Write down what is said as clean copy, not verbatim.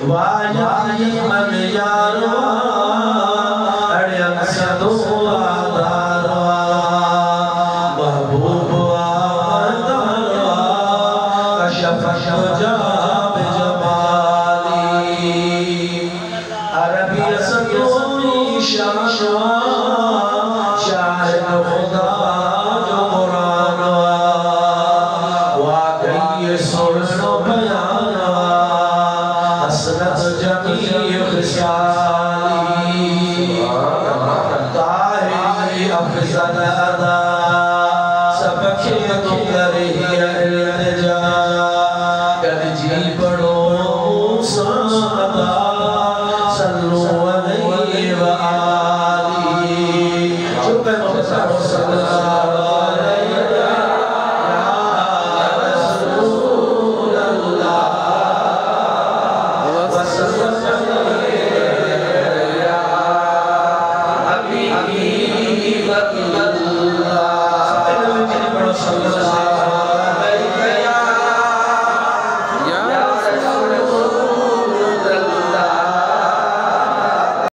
واجی من یارو اڑیم صدو آدارو محبوب آدارو کشف جاب جمالی عربی صدوی شاشوا شاہد خدا جو قرآن واقعی سرن بیانا حسنت جمیع خسالی طاہری افضل ادا سبکی